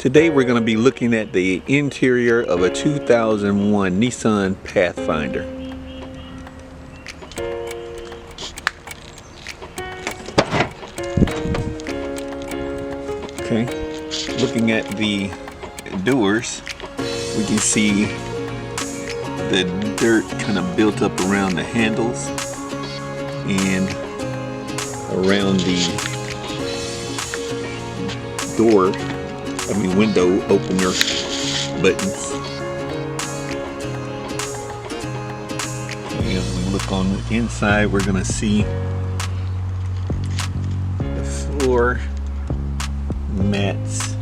Today we're going to be looking at the interior of a 2001 Nissan Pathfinder. Okay, looking at the doors, we can see the dirt kind of built up around the handles and around the window opener buttons. And as we look on the inside, we're going to see the floor mats.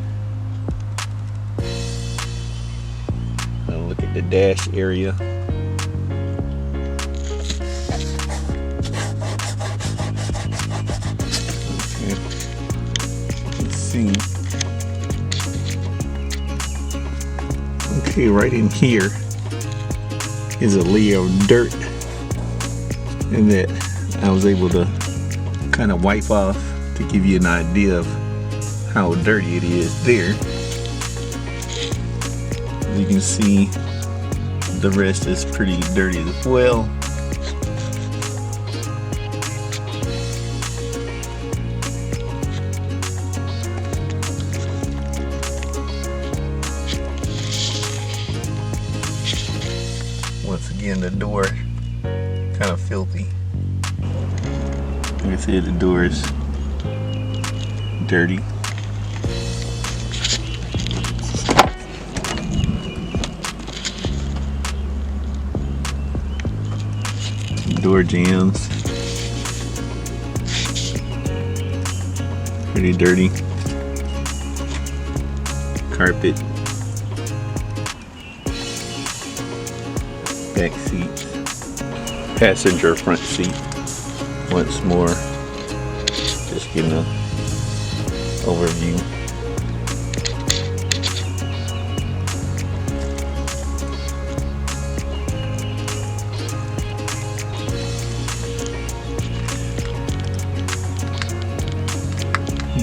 Look at the dash area. Okay. Let's see. Okay, right in here is a layer of dirt, and that I was able to kind of wipe off to give you an idea of how dirty it is there. As you can see, the rest is pretty dirty as well. Once again, the door kind of filthy. You can see the door is dirty. Door jambs, pretty dirty. Carpet, back seats, passenger front seat. Once more, just getting an overview.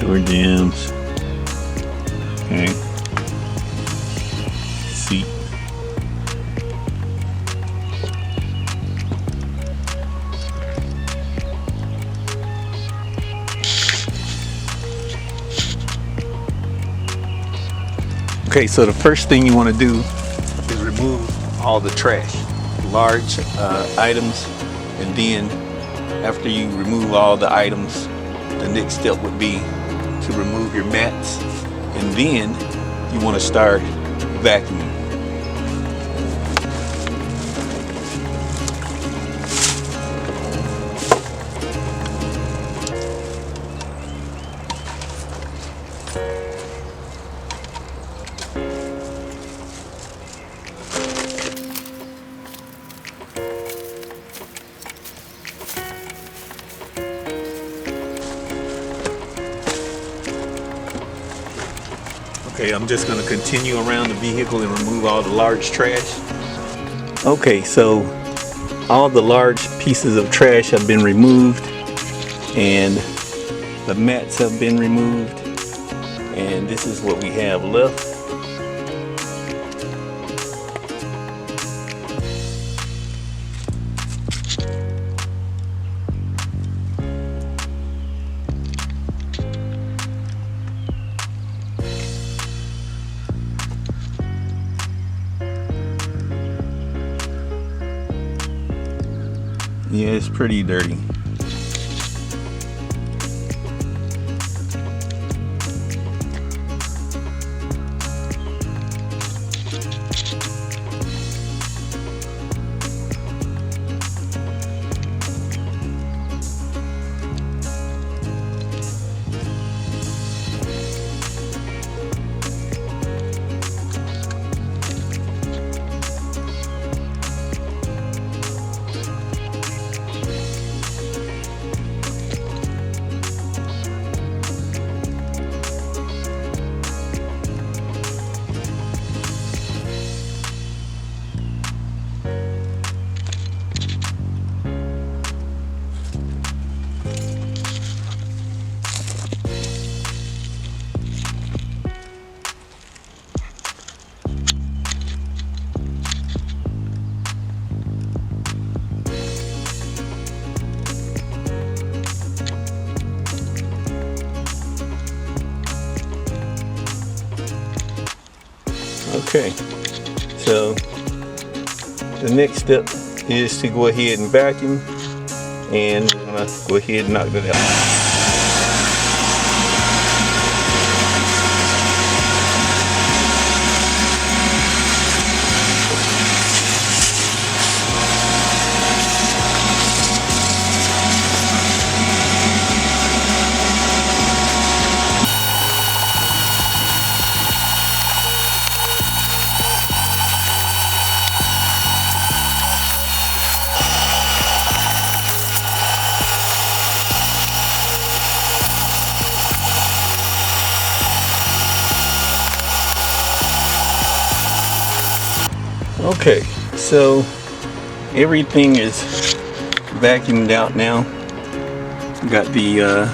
Door jambs. Okay. Seat. Okay, so the first thing you want to do is remove all the trash, large items, and then after you remove all the items, the next step would be to remove your mats, and then you want to start vacuuming. Okay, I'm just going to continue around the vehicle and remove all the large trash. Okay, so all the large pieces of trash have been removed, and the mats have been removed, and this is what we have left. Yeah, it's pretty dirty. Okay, so the next step is to go ahead and vacuum, and I'm gonna go ahead and knock that out. Okay, so everything is vacuumed out now. Got the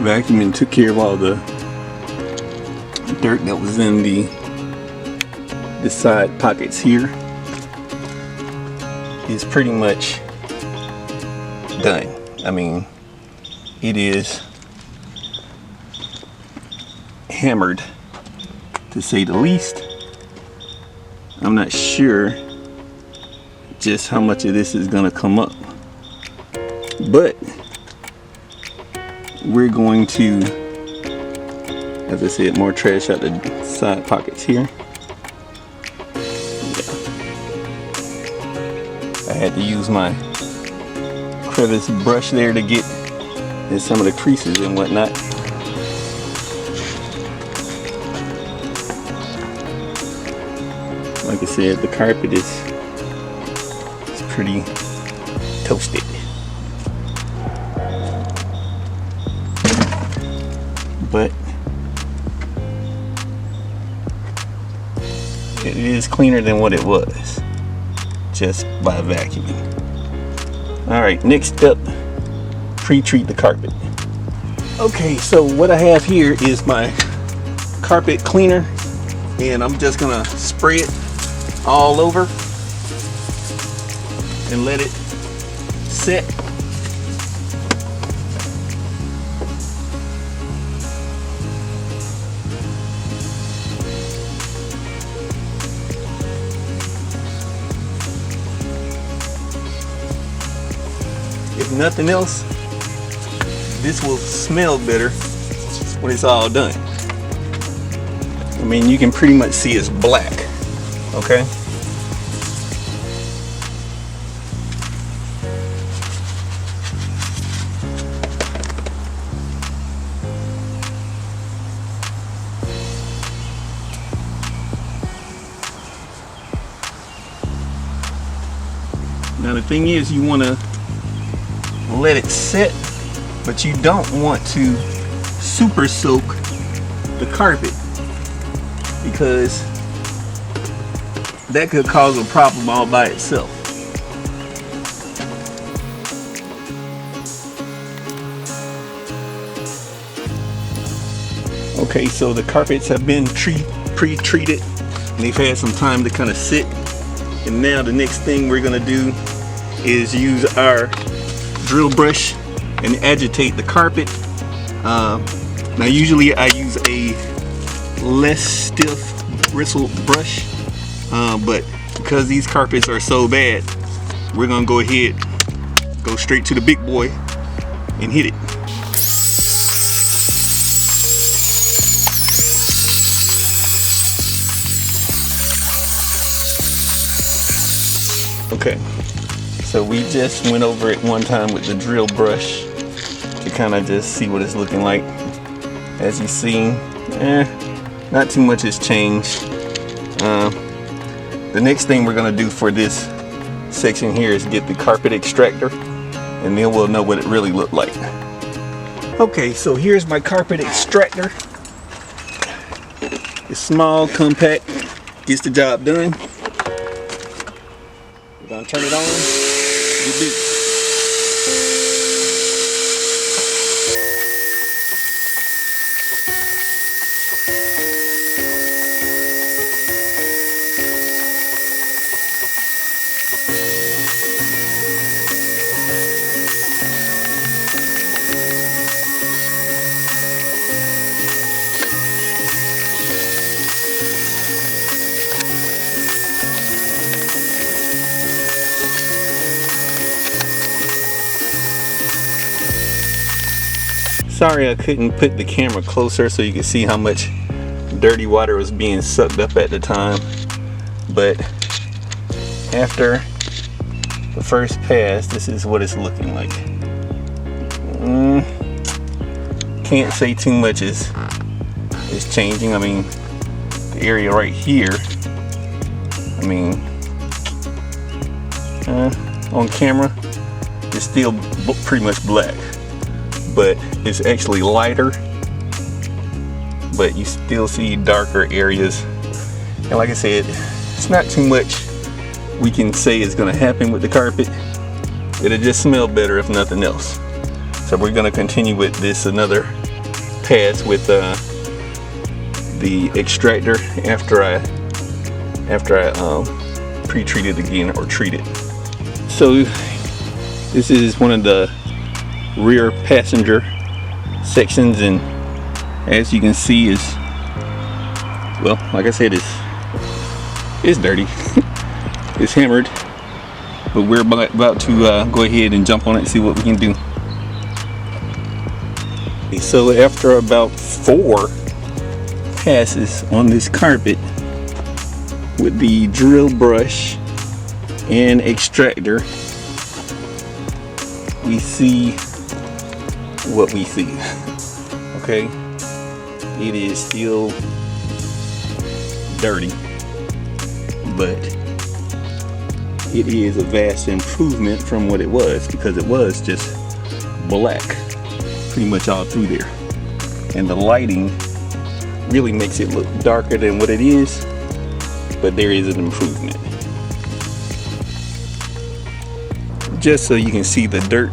vacuum and took care of all the dirt that was in the side pockets here. It's pretty much done. I mean, it is hammered, to say the least. I'm not sure just how much of this is gonna come up, but we're going to, as I said, more trash out the side pockets here. Yeah. I had to use my crevice brush there to get in some of the creases and whatnot. Like I said, the carpet is pretty toasted. But it is cleaner than what it was just by vacuuming. Alright, next step, pre-treat the carpet. Okay, so what I have here is my carpet cleaner, and I'm just gonna spray it all over and let it set. If nothing else, this will smell better when it's all done. I mean, you can pretty much see it's black, okay? Now the thing is, you want to let it set, but you don't want to super soak the carpet, because that could cause a problem all by itself. Okay, so the carpets have been pre-treated and they've had some time to kind of sit, and now the next thing we're gonna do is use our drill brush and agitate the carpet. Now usually I use a less stiff bristle brush, but because these carpets are so bad, we're gonna go ahead, go straight to the big boy and hit it. Okay, so we just went over it one time with the drill brush to kind of just see what it's looking like. As you see, not too much has changed. The next thing we're gonna do for this section here is get the carpet extractor, and then we'll know what it really looked like. Okay, so here's my carpet extractor. It's small, compact, gets the job done. We're gonna turn it on. You do. Sorry I couldn't put the camera closer so you could see how much dirty water was being sucked up at the time, but after the first pass, this is what it's looking like. Can't say too much is changing. I mean, the area right here, I mean, on camera it's still pretty much black, but it's actually lighter, but you still see darker areas. And like I said, it's not too much we can say is going to happen with the carpet. It'll just smell better if nothing else. So we're going to continue with this another pass with the extractor after I pre-treat it again, or treat it. So this is one of the rear passenger sections, and as you can see, is, well, like I said, it's dirty. It's hammered, but we're about to go ahead and jump on it and see what we can do. So after about 4 passes on this carpet with the drill brush and extractor, we see what we see. Okay, it is still dirty, but it is a vast improvement from what it was, because it was just black pretty much all through there, and the lighting really makes it look darker than what it is, but there is an improvement. Just so you can see the dirt.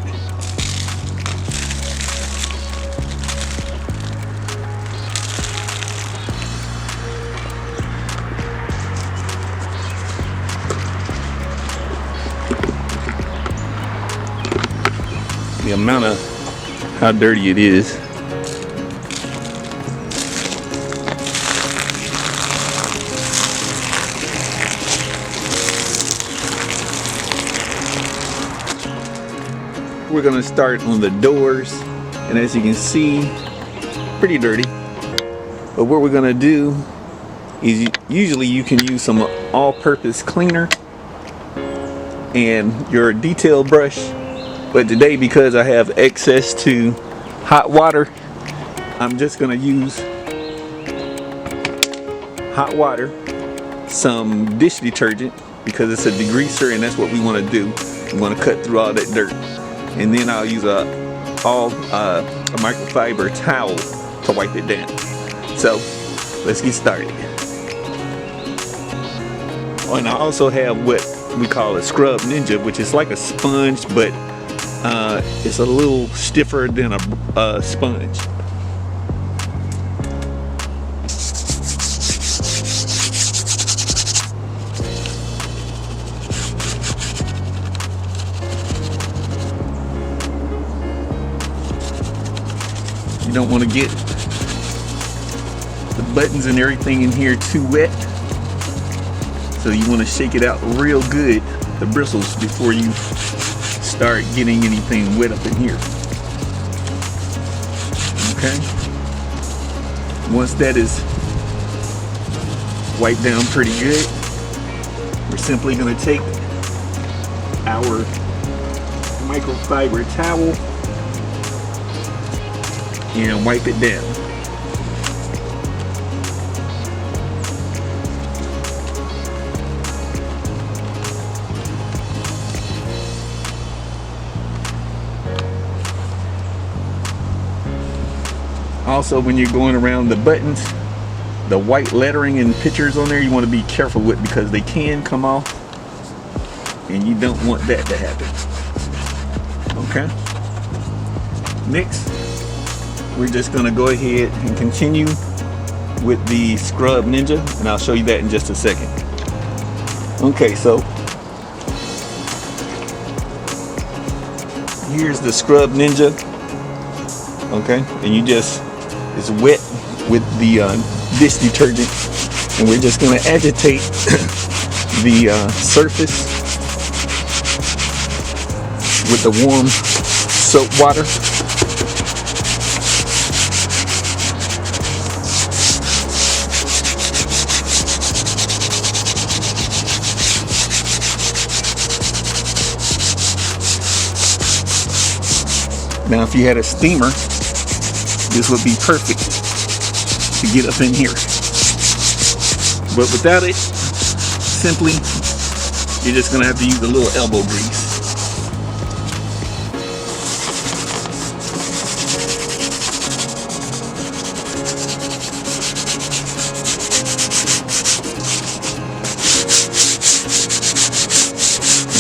The amount of how dirty it is. We're gonna start on the doors, and as you can see, pretty dirty. But what we're gonna do is, usually you can use some all-purpose cleaner and your detail brush, but today, because I have access to hot water, I'm just gonna use hot water, some dish detergent, because it's a degreaser and that's what we want to do. We want to cut through all that dirt, and then I'll use a microfiber towel to wipe it down. So let's get started. Oh, and I also have what we call a Scrub Ninja, which is like a sponge, but it's a little stiffer than a sponge. You don't want to get the buttons and everything in here too wet, so you want to shake it out real good, the bristles, before you start getting anything wet up in here. Okay, once that is wiped down pretty good, we're simply going to take our microfiber towel and wipe it down. Also, when you're going around the buttons, the white lettering and pictures on there, you want to be careful with, because they can come off and you don't want that to happen. Okay, next we're just going to go ahead and continue with the Scrub Ninja, and I'll show you that in just a second. Okay, so here's the Scrub Ninja. Okay, and you just, it's wet with the dish detergent, and we're just going to agitate the surface with the warm soap water. Now if you had a steamer, this would be perfect to get up in here. But without it, simply, you're just gonna have to use a little elbow grease.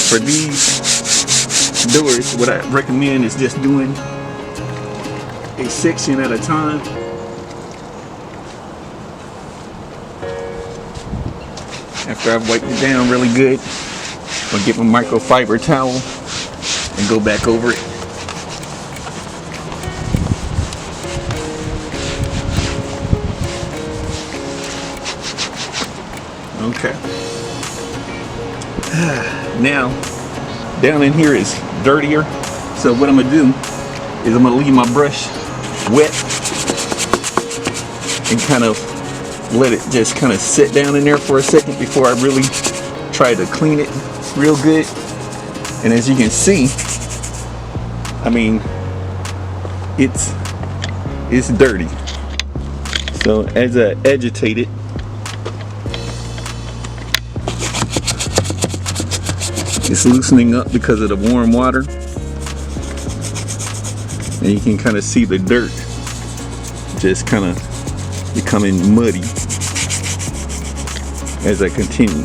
For these doors, what I recommend is just doing a section at a time. After I've wiped it down really good, I'll get my microfiber towel and go back over it. Okay. Now, down in here is dirtier. So what I'm gonna do is I'm gonna leave my brush wet and kind of let it just kind of sit down in there for a second before I really try to clean it real good. And as you can see, I mean, it's dirty. So as I agitate it, it's loosening up because of the warm water, and you can kind of see the dirt just kind of becoming muddy as I continue.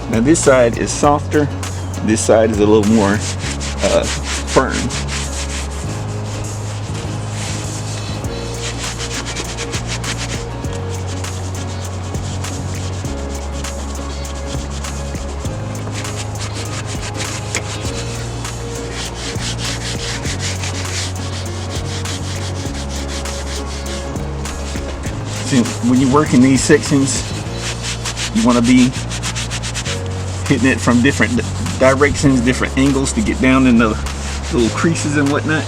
Now this side is softer, this side is a little more firm. When you work in these sections, you want to be hitting it from different directions, different angles to get down in the little creases and whatnot.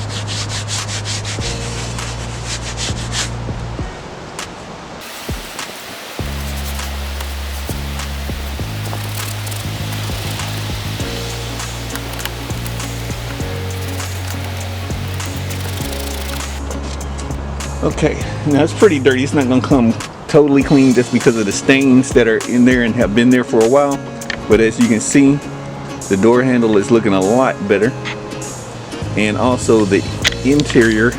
Okay, now it's pretty dirty. It's not gonna come totally clean just because of the stains that are in there and have been there for a while. But as you can see, the door handle is looking a lot better. And also the interior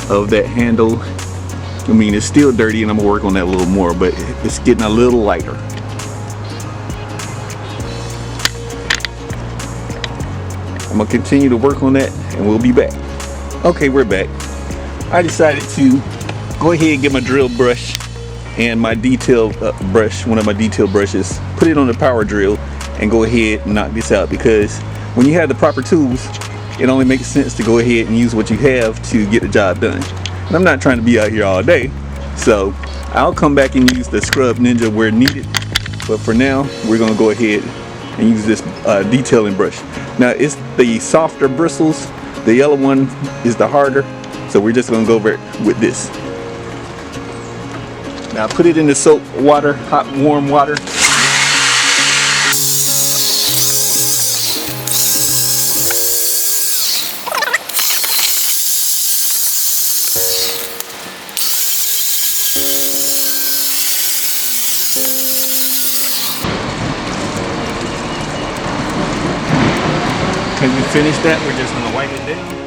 of that handle, I mean, it's still dirty and I'm gonna work on that a little more, but it's getting a little lighter. I'm gonna continue to work on that and we'll be back. Okay, we're back. I decided to go ahead and get my drill brush and my detail brush, one of my detail brushes, put it on the power drill and go ahead and knock this out, because when you have the proper tools, it only makes sense to go ahead and use what you have to get the job done. And I'm not trying to be out here all day, so I'll come back and use the Scrub Ninja where needed. But for now, we're gonna go ahead and use this detailing brush. Now it's the softer bristles, the yellow one is the harder. So we're just gonna go over it with this. Now put it in the soap water, hot warm water. When we finish that, we're just gonna wipe it down.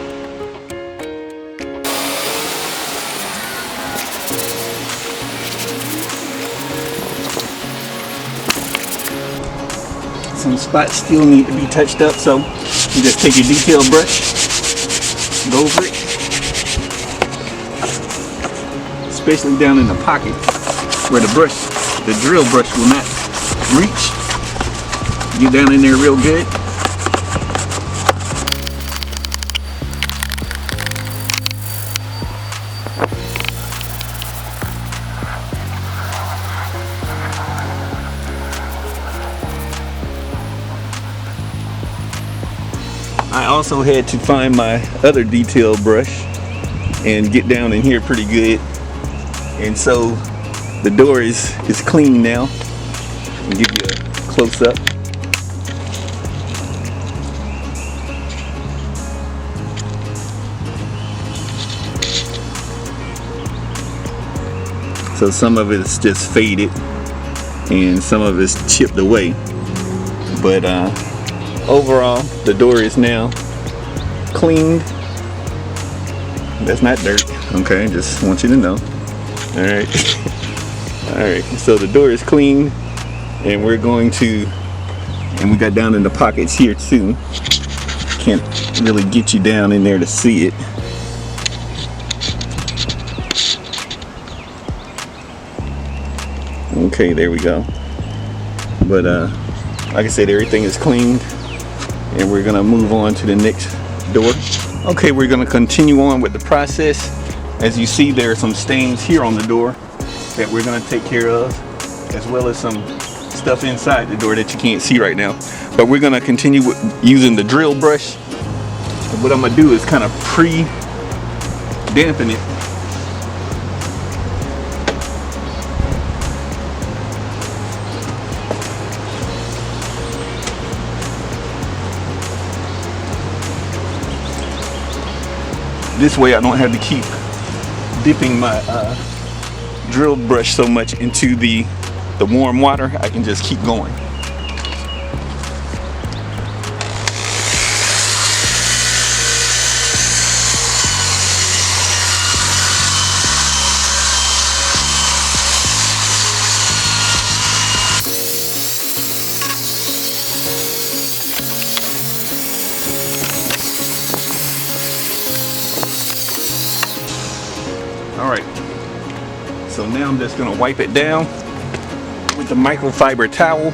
Some spots still need to be touched up, so you just take your detail brush, go over it, especially down in the pocket where the drill brush will not reach. Get down in there real good. I also had to find my other detail brush and get down in here pretty good, and so the door is clean now. I'll give you a close up. So some of it's just faded and some of it's chipped away. But overall, the door is now cleaned. That's not dirt, okay? Just want you to know. All right. All right. So the door is clean, and we're going to, and we got down in the pockets here too. Can't really get you down in there to see it. Okay, there we go. But like I said, everything is cleaned, and we're gonna move on to the next door. Okay, we're gonna continue on with the process. As you see, there are some stains here on the door that we're gonna take care of, as well as some stuff inside the door that you can't see right now. But we're gonna continue with using the drill brush. And what I'm gonna do is kind of pre-dampen it. This way I don't have to keep dipping my drill brush so much into the warm water. I can just keep going. All right, so now I'm just gonna wipe it down with the microfiber towel.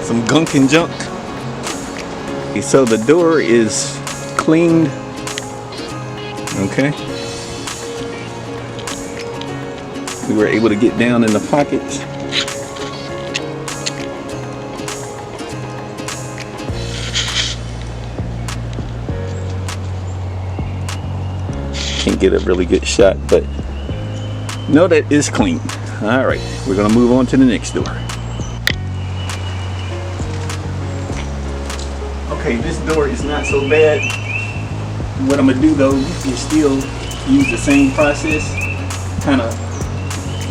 Some gunk and junk. Okay, so the door is cleaned. Okay. We were able to get down in the pockets. Can't get a really good shot, but no, that is clean. All right, we're gonna move on to the next door. Okay, this door is not so bad. What I'm gonna do though is still use the same process, kind of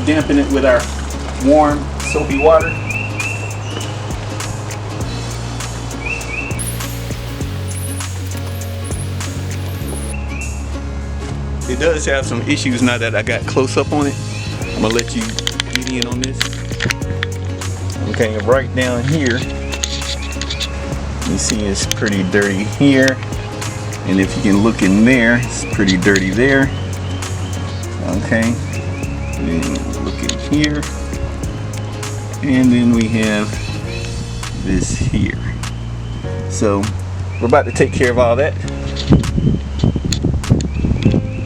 dampen it with our warm soapy water. It does have some issues now that I got close up on it. I'm gonna let you get in on this. Okay, right down here, you see it's pretty dirty here, and if you can look in there, it's pretty dirty there. Okay, then look in here, and then we have this here. So we're about to take care of all that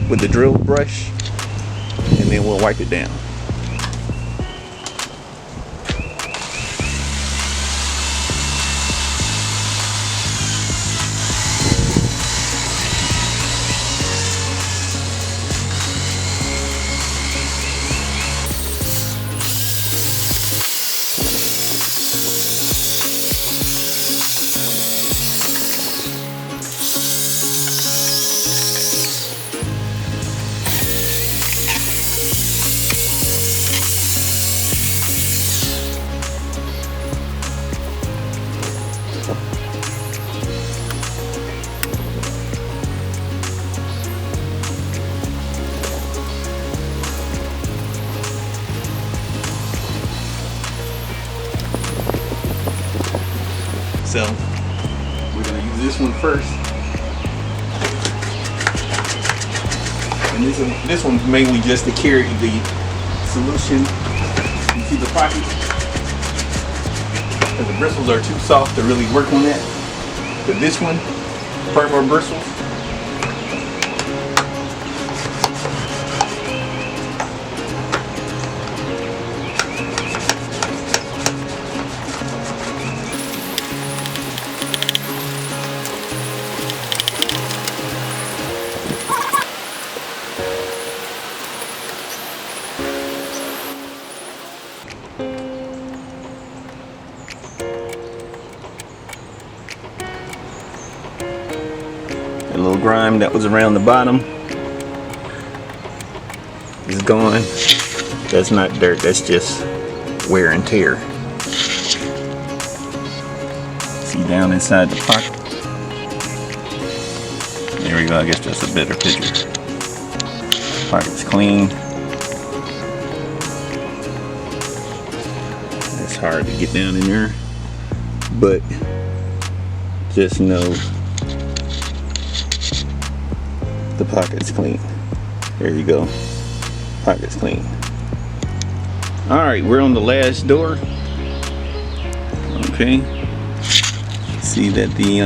with the drill brush, and then we'll wipe it down. So we're gonna use this one first, and this one's mainly just to carry the solution into the pocket, because the bristles are too soft to really work on that. But this one, firmer bristles. little grime that was around the bottom is gone. That's not dirt, that's just wear and tear. See down inside the pocket? There we go, I guess that's a better picture. Pocket's clean. It's hard to get down in there, but just know the pocket's clean. There you go. Pocket's clean. Alright, we're on the last door. Okay. See that the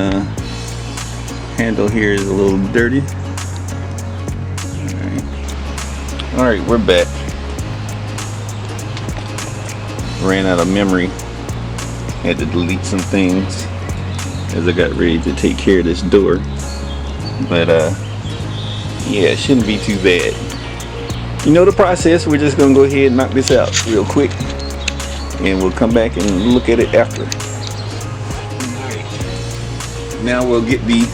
handle here is a little dirty. Alright, we're back. Ran out of memory. Had to delete some things as I got ready to take care of this door. But yeah, it shouldn't be too bad. You know the process. We're just gonna go ahead and knock this out real quick, and we'll come back and look at it after. Alright. Now we'll get the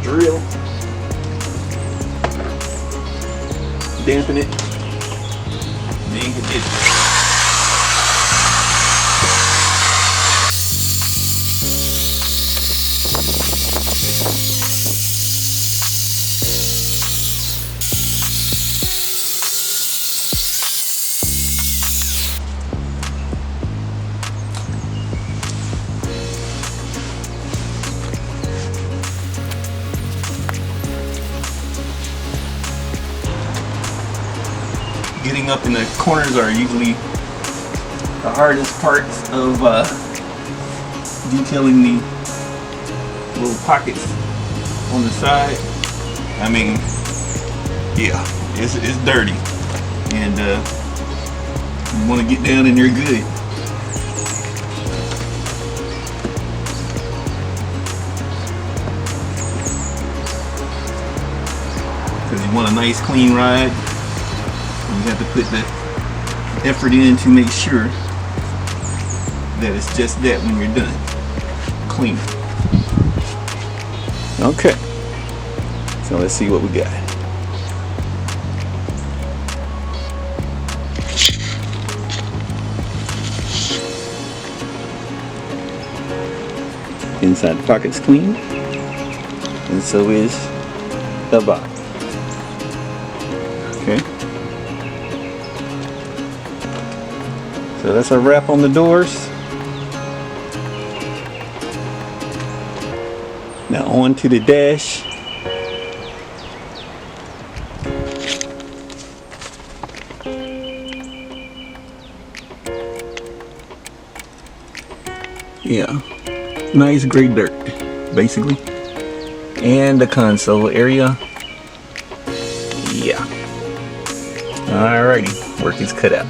drill, dampen it, then get it. Getting up in the corners are usually the hardest parts of detailing the little pockets on the side. I mean, yeah, it's dirty, and you want to get down in there good. Because you want a nice clean ride. You have to put the effort in to make sure that it's just that when you're done. Clean. Okay. So let's see what we got. Inside the pocket's clean. And so is the bottom. Okay. So that's a wrap on the doors. Now on to the dash. Yeah, nice gray dirt, basically. And the console area. Yeah. Alrighty, work is cut out.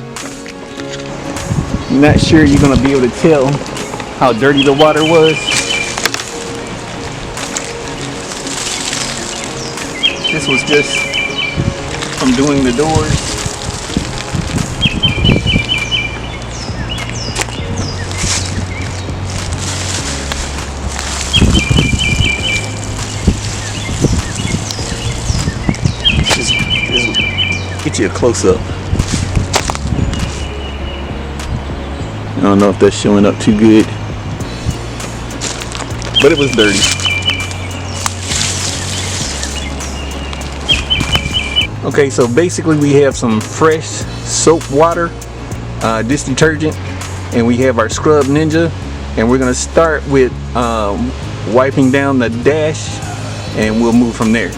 Not sure you're gonna be able to tell how dirty the water was. This was just from doing the doors. Just get you a close-up. I don't know if that's showing up too good, but it was dirty. Okay, so basically we have some fresh soap water, dish detergent, and we have our Scrub Ninja, and we're gonna start with wiping down the dash, and we'll move from there.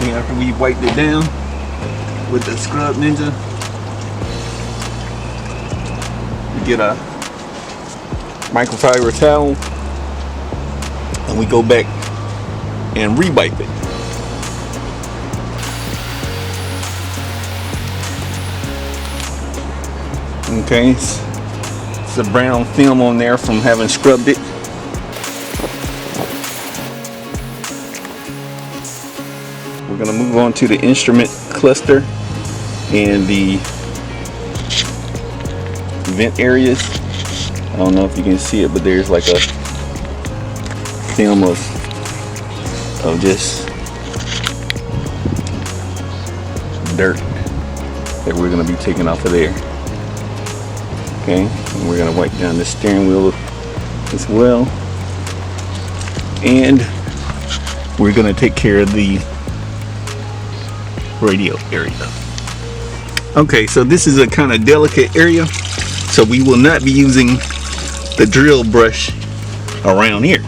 After we wiped it down with the Scrub Ninja, we get a microfiber towel and we go back and re-wipe it. Okay, it's the brown film on there from having scrubbed it. We're gonna move on to the instrument cluster and the vent areas. I don't know if you can see it, but there's like a film of just dirt that we're going to be taking off of there. Okay, and we're going to wipe down the steering wheel as well, and we're going to take care of the radio area. Okay, so this is a kind of delicate area, so we will not be using the drill brush around here.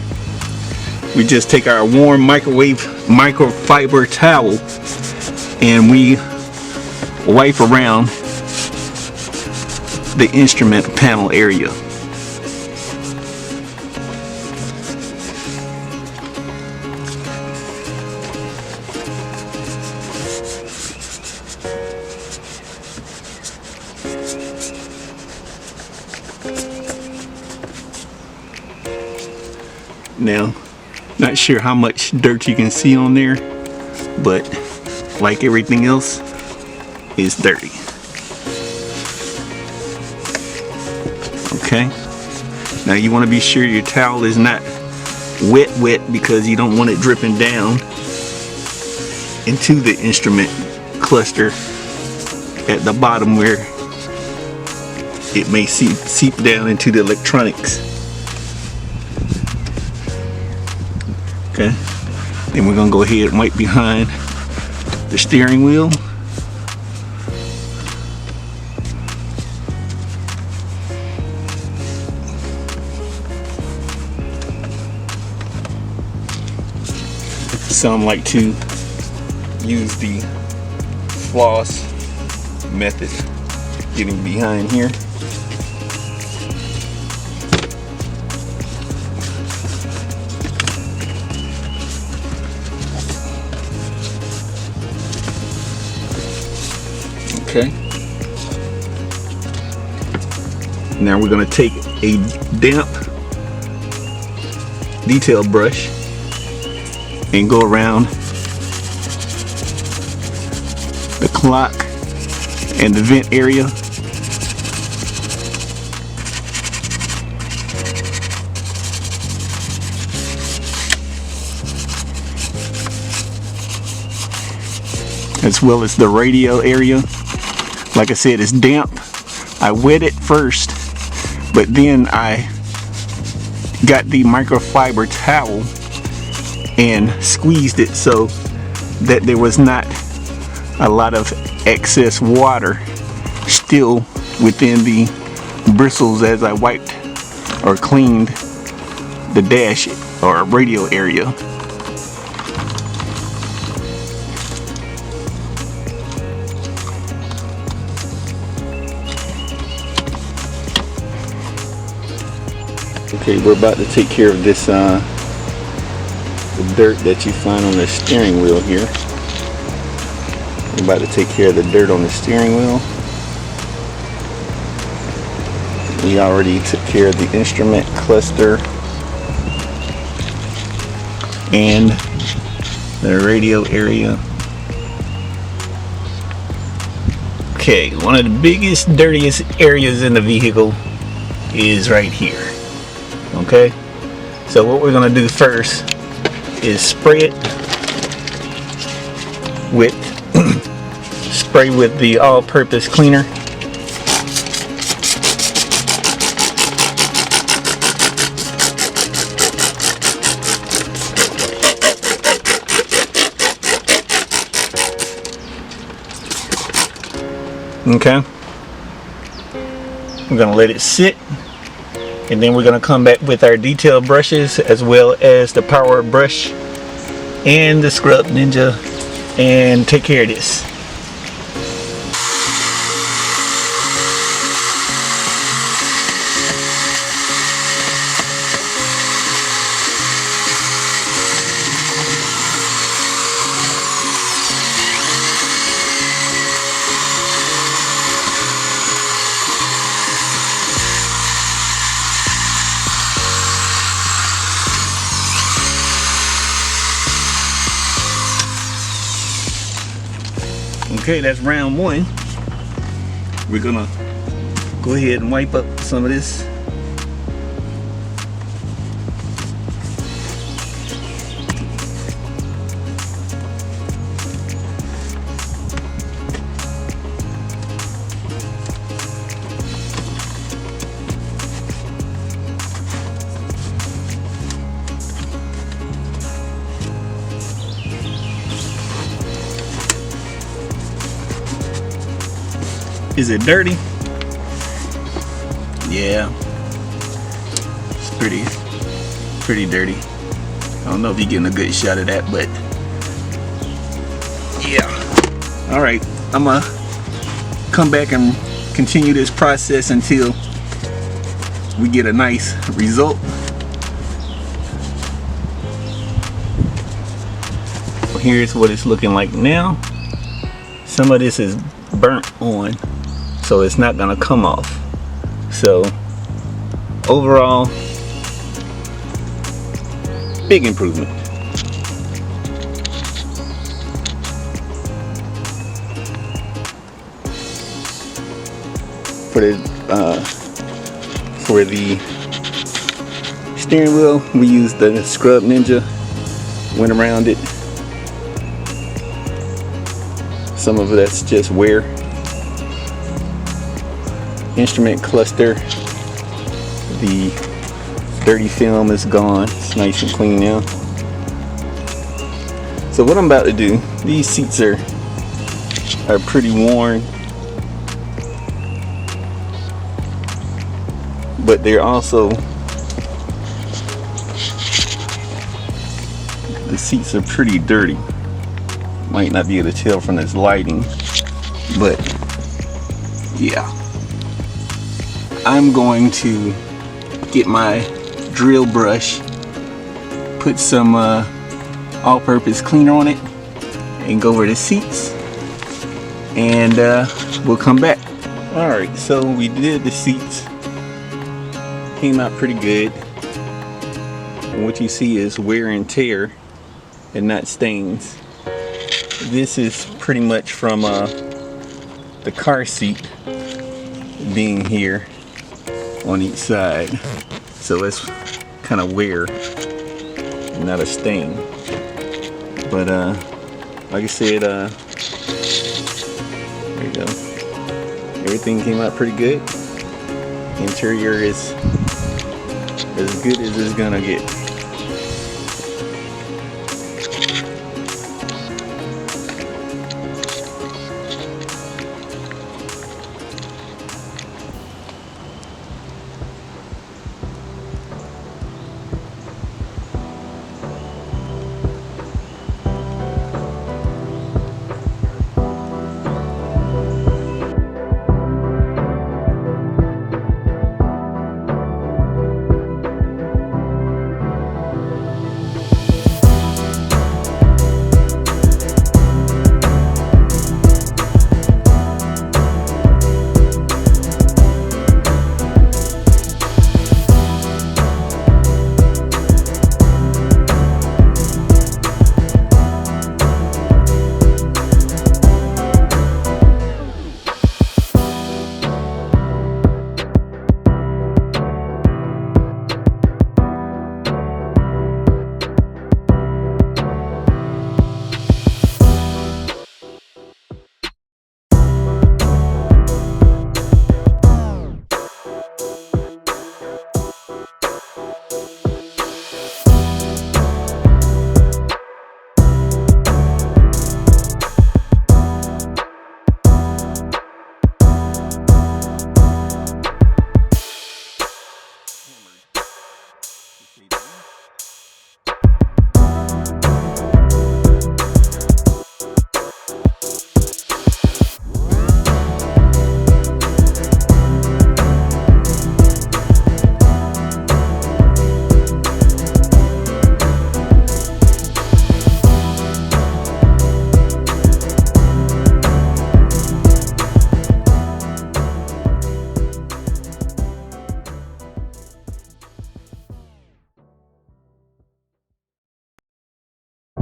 We just take our warm microfiber towel and we wipe around the instrument panel area. Now, not sure how much dirt you can see on there, but like everything else, it's dirty. Okay, now you want to be sure your towel is not wet because you don't want it dripping down into the instrument cluster at the bottom where it may seep down into the electronics. Okay, then we're gonna go ahead and wipe behind the steering wheel. Some like to use the floss method, getting behind here. Okay. Now we're going to take a damp detail brush and go around the clock and the vent area. As well as the radio area. Like I said, it's damp. I wet it first, but then I got the microfiber towel and squeezed it so that there was not a lot of excess water still within the bristles as I wiped or cleaned the dash or radio area. Okay, we're about to take care of this the dirt that you find on the steering wheel here. We're about to take care of the dirt on the steering wheel. We already took care of the instrument cluster and the radio area. Okay, one of the biggest, dirtiest areas in the vehicle is right here. Okay, so what we're going to do first is spray it with the all-purpose cleaner. Okay, we're going to let it sit. And then we're going to come back with our detail brushes as well as the power brush and the Scrub Ninja and take care of this. Okay, that's round one. We're gonna go ahead and wipe up some of this. Is it dirty? Yeah, it's pretty dirty. I don't know if you're getting a good shot of that, but yeah. All right, I'm gonna come back and continue this process until we get a nice result. Here's what it's looking like now. Some of this is burnt on, so it's not gonna come off. So overall, big improvement. For the steering wheel, we used the Scrub Ninja, went around it. Some of that's just wear. Instrument cluster, the dirty film is gone. It's nice and clean now. So what I'm about to do, these seats are pretty worn, but they're also, the seats are pretty dirty. Might not be able to tell from this lighting, but yeah. I'm going to get my drill brush, put some all-purpose cleaner on it, and go over the seats, and we'll come back. Alright, so we did the seats. Came out pretty good. And what you see is wear and tear and not stains. This is pretty much from the car seat being here on each side, so it's kind of wear, not a stain. But like I said, there you go. Everything came out pretty good. Interior is as good as it's gonna get.